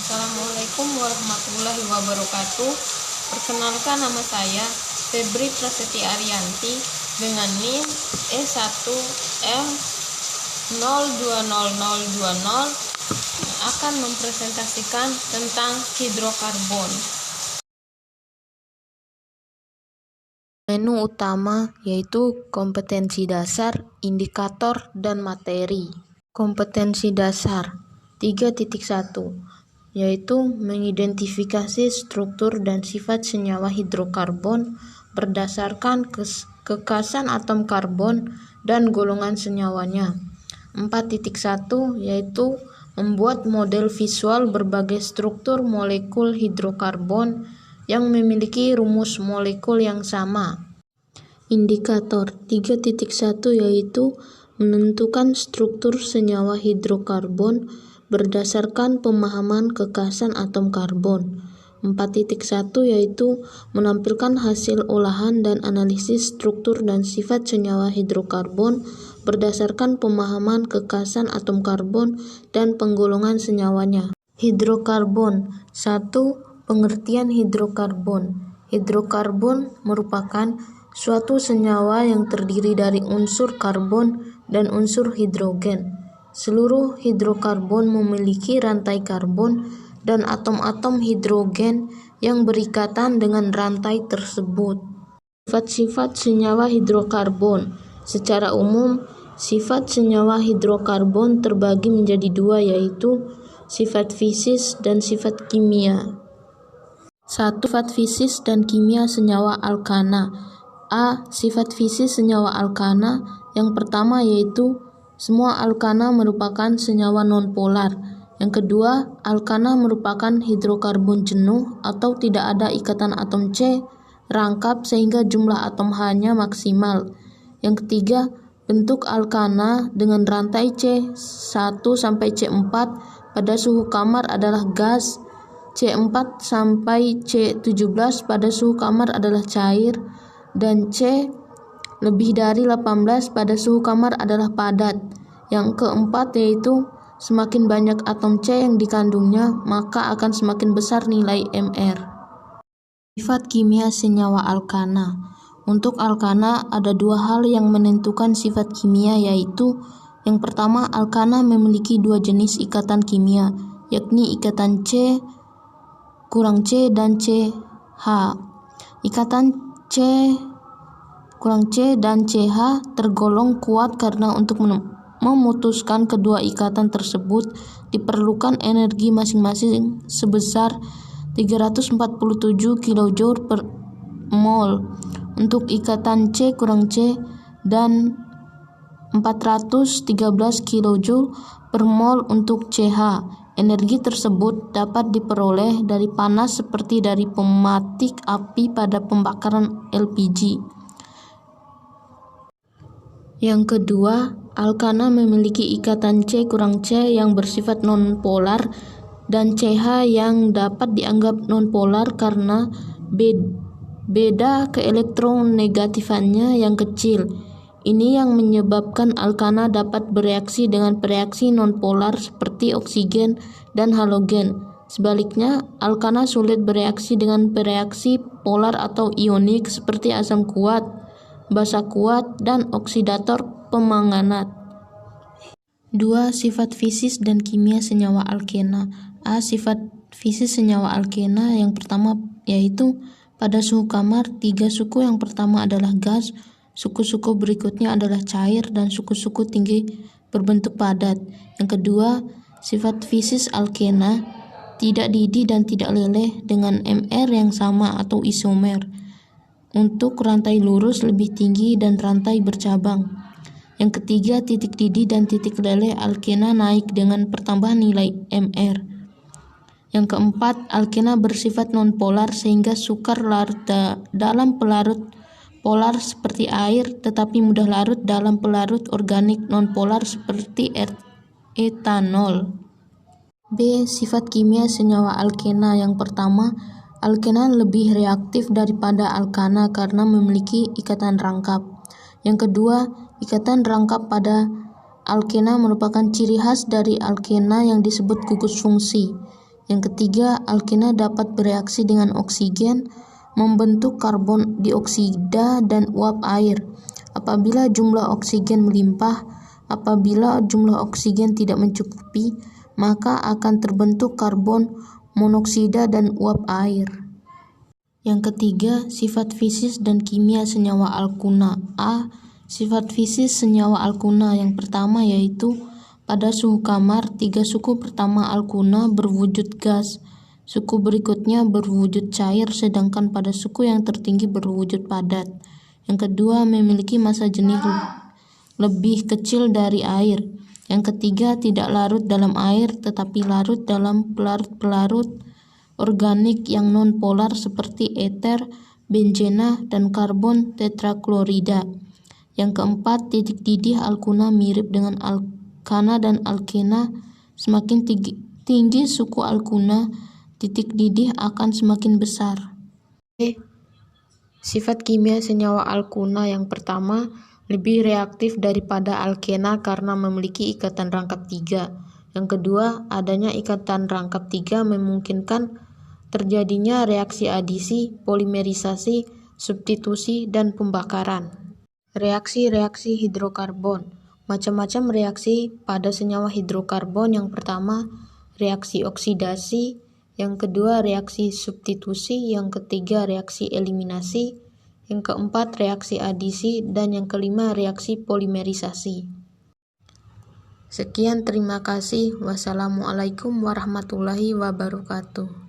Assalamualaikum warahmatullahi wabarakatuh. Perkenalkan, nama saya Febri Prasetya Ariyanti dengan NIM E1L020020 yang akan mempresentasikan tentang hidrokarbon. Menu utama yaitu kompetensi dasar, indikator, dan materi. Kompetensi dasar 3.1 yaitu mengidentifikasi struktur dan sifat senyawa hidrokarbon berdasarkan kekasan atom karbon dan golongan senyawanya. 4.1 yaitu membuat model visual berbagai struktur molekul hidrokarbon yang memiliki rumus molekul yang sama. Indikator 3.1 yaitu menentukan struktur senyawa hidrokarbon berdasarkan pemahaman kekasan atom karbon. 4.1 yaitu menampilkan hasil olahan dan analisis struktur dan sifat senyawa hidrokarbon berdasarkan pemahaman kekasan atom karbon dan penggolongan senyawanya. Hidrokarbon 1. Pengertian hidrokarbon. Hidrokarbon merupakan suatu senyawa yang terdiri dari unsur karbon dan unsur hidrogen. Seluruh hidrokarbon memiliki rantai karbon dan atom-atom hidrogen yang berikatan dengan rantai tersebut. Sifat-sifat senyawa hidrokarbon. Secara umum, sifat senyawa hidrokarbon terbagi menjadi dua, yaitu sifat fisis dan sifat kimia. 1. Sifat fisis dan kimia senyawa alkana. A. Sifat fisis senyawa alkana. Yang pertama yaitu semua alkana merupakan senyawa nonpolar. Yang kedua, alkana merupakan hidrokarbon jenuh atau tidak ada ikatan atom C rangkap sehingga jumlah atom H-nya maksimal. Yang ketiga, bentuk alkana dengan rantai C1 sampai C4 pada suhu kamar adalah gas, C4 sampai C17 pada suhu kamar adalah cair, dan C lebih dari 18 pada suhu kamar adalah padat. Yang keempat yaitu semakin banyak atom C yang dikandungnya, maka akan semakin besar nilai Mr. Sifat kimia senyawa alkana. Untuk alkana ada dua hal yang menentukan sifat kimia, yaitu yang pertama, alkana memiliki dua jenis ikatan kimia, yakni ikatan C kurang C dan CH. Ikatan C kurang C dan CH tergolong kuat karena untuk memutuskan kedua ikatan tersebut diperlukan energi masing-masing sebesar 347 kJ per mol untuk ikatan C kurang C dan 413 kJ per mol untuk CH. Energi tersebut dapat diperoleh dari panas seperti dari pematik api pada pembakaran LPG. Yang kedua, alkana memiliki ikatan C kurang C yang bersifat nonpolar dan CH yang dapat dianggap nonpolar karena beda keelektronegatifannya yang kecil. Ini yang menyebabkan alkana dapat bereaksi dengan pereaksi nonpolar seperti oksigen dan halogen. Sebaliknya, alkana sulit bereaksi dengan pereaksi polar atau ionik seperti asam kuat, basa kuat, dan oksidator pemanganat. 2. Sifat fisis dan kimia senyawa alkena. A. Sifat fisis senyawa alkena yang pertama yaitu pada suhu kamar, 3 suku yang pertama adalah gas, suku-suku berikutnya adalah cair, dan suku-suku tinggi berbentuk padat. Yang kedua, sifat fisis alkena tidak didih dan tidak leleh dengan Mr yang sama atau isomer. Untuk rantai lurus lebih tinggi dan rantai bercabang. Yang ketiga, titik didih dan titik leleh alkena naik dengan pertambahan nilai Mr. Yang keempat, alkena bersifat nonpolar sehingga sukar larut dalam pelarut polar seperti air, tetapi mudah larut dalam pelarut organik nonpolar seperti etanol. B. Sifat kimia senyawa alkena yang pertama, alkena lebih reaktif daripada alkana karena memiliki ikatan rangkap. Yang kedua, ikatan rangkap pada alkena merupakan ciri khas dari alkena yang disebut gugus fungsi. Yang ketiga, alkena dapat bereaksi dengan oksigen, membentuk karbon dioksida dan uap air. Apabila jumlah oksigen melimpah, apabila jumlah oksigen tidak mencukupi, maka akan terbentuk karbon monoksida dan uap air. Yang ketiga, sifat fisik dan kimia senyawa alkuna. A. Sifat fisik senyawa alkuna yang pertama yaitu pada suhu kamar, 3 suku pertama alkuna berwujud gas, suku berikutnya berwujud cair, sedangkan pada suku yang tertinggi berwujud padat. Yang kedua, memiliki massa jenis lebih kecil dari air. Yang ketiga, tidak larut dalam air tetapi larut dalam pelarut-pelarut organik yang non-polar seperti eter, benzena, dan karbon tetraklorida. Yang keempat, titik didih alkuna mirip dengan alkana dan alkena. Semakin tinggi suku alkuna, titik didih akan semakin besar. Sifat kimia senyawa alkuna yang pertama lebih reaktif daripada alkena karena memiliki ikatan rangkap 3. Yang kedua, adanya ikatan rangkap 3 memungkinkan terjadinya reaksi adisi, polimerisasi, substitusi, dan pembakaran. Reaksi-reaksi hidrokarbon. Macam-macam reaksi pada senyawa hidrokarbon. Yang pertama, reaksi oksidasi. Yang kedua, reaksi substitusi. Yang ketiga, reaksi eliminasi. Yang keempat, reaksi adisi. Dan yang kelima, reaksi polimerisasi. Sekian, terima kasih. Wassalamualaikum warahmatullahi wabarakatuh.